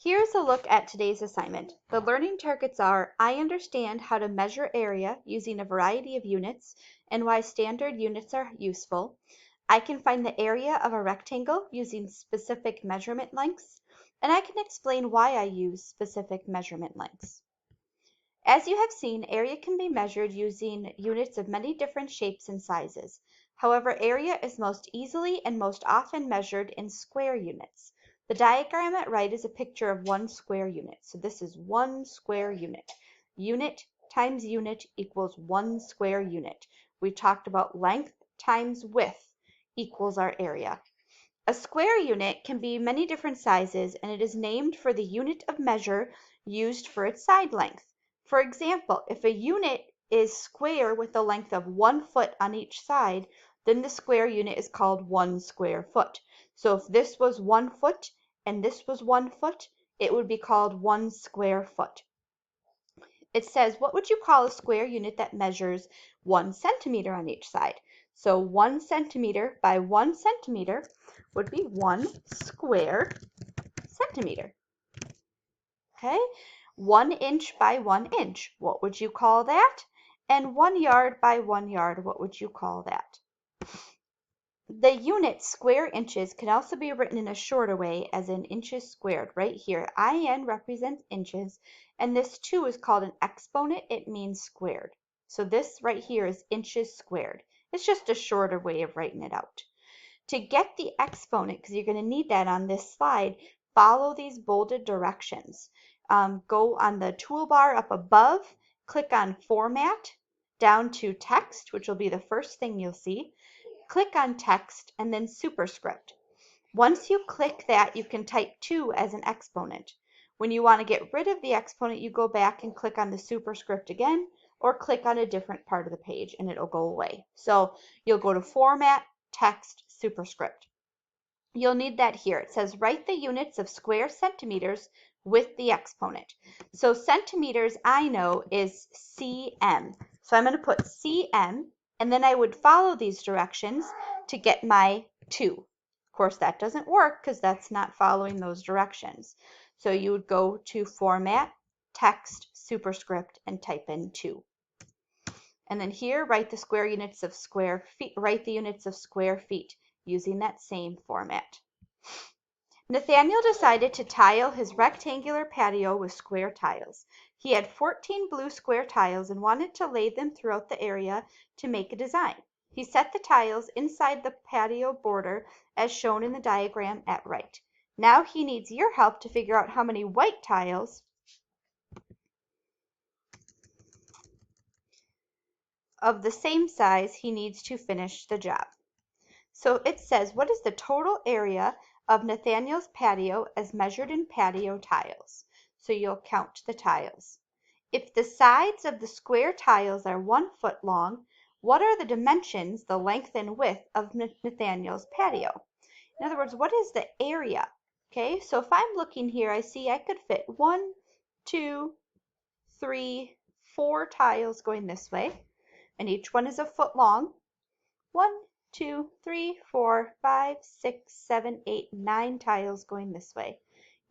Here's a look at today's assignment. The learning targets are: I understand how to measure area using a variety of units and why standard units are useful. I can find the area of a rectangle using specific measurement lengths, and I can explain why I use specific measurement lengths. As you have seen, area can be measured using units of many different shapes and sizes. However, area is most easily and most often measured in square units. The diagram at right is a picture of 1 square unit. So this is 1 square unit. Unit times unit equals 1 square unit. We talked about length times width equals our area. A square unit can be many different sizes, and it is named for the unit of measure used for its side length. For example, if a unit is square with a length of 1 foot on each side, then the square unit is called 1 square foot. So if this was 1 foot and this was 1 foot, it would be called 1 square foot. It says, what would you call a square unit that measures 1 centimeter on each side? So 1 centimeter by 1 centimeter would be 1 square centimeter. Okay, 1 inch by 1 inch, what would you call that? And 1 yard by 1 yard, what would you call that? The unit square inches can also be written in a shorter way as in inches squared. Right here, IN represents inches, and this 2 is called an exponent. It means squared. So this right here is inches squared. It's just a shorter way of writing it out. To get the exponent, because you're going to need that on this slide, follow these bolded directions. Go on the toolbar up above, click on Format, down to Text, which will be the first thing you'll see. Click on Text and then Superscript. Once you click that, you can type 2 as an exponent. When you want to get rid of the exponent, you go back and click on the superscript again, or click on a different part of the page and it'll go away. So you'll go to Format, Text, Superscript. You'll need that here. It says write the units of square centimeters with the exponent. So centimeters I know is cm. So I'm going to put cm, and then I would follow these directions to get my 2. Of course, that doesn't work because that's not following those directions. So you would go to Format, Text, Superscript, and type in 2. And then here, write the square units of square feet. Write the units of square feet using that same format. Nathaniel decided to tile his rectangular patio with square tiles. He had 14 blue square tiles and wanted to lay them throughout the area to make a design. He set the tiles inside the patio border as shown in the diagram at right. Now he needs your help to figure out how many white tiles of the same size he needs to finish the job. So it says, what is the total area of Nathaniel's patio as measured in patio tiles? So you'll count the tiles. If the sides of the square tiles are 1 foot long, what are the dimensions, the length and width of Nathaniel's patio? In other words, what is the area? Okay, so if I'm looking here, I see I could fit 1, 2, 3, 4 tiles going this way, and each one is a foot long. 1, 2, 3, 4, 5, 6, 7, 8, 9 tiles going this way.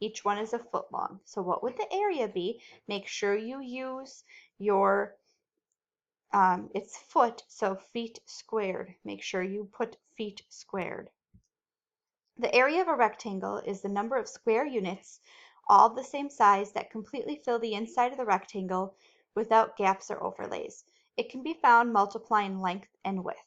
Each one is a foot long. So what would the area be? Make sure you use your, it's foot, so feet squared. Make sure you put feet squared. The area of a rectangle is the number of square units, all the same size, that completely fill the inside of the rectangle without gaps or overlays. It can be found multiplying length and width.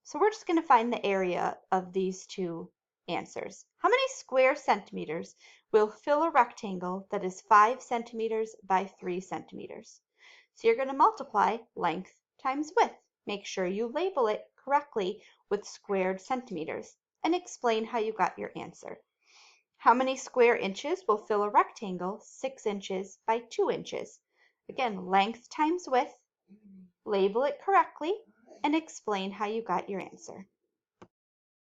So we're just going to find the area of these two answers. How many square centimeters will fill a rectangle that is 5 centimeters by 3 centimeters? So you're going to multiply length times width. Make sure you label it correctly with squared centimeters and explain how you got your answer. How many square inches will fill a rectangle 6 inches by 2 inches? Again, length times width, label it correctly, and explain how you got your answer.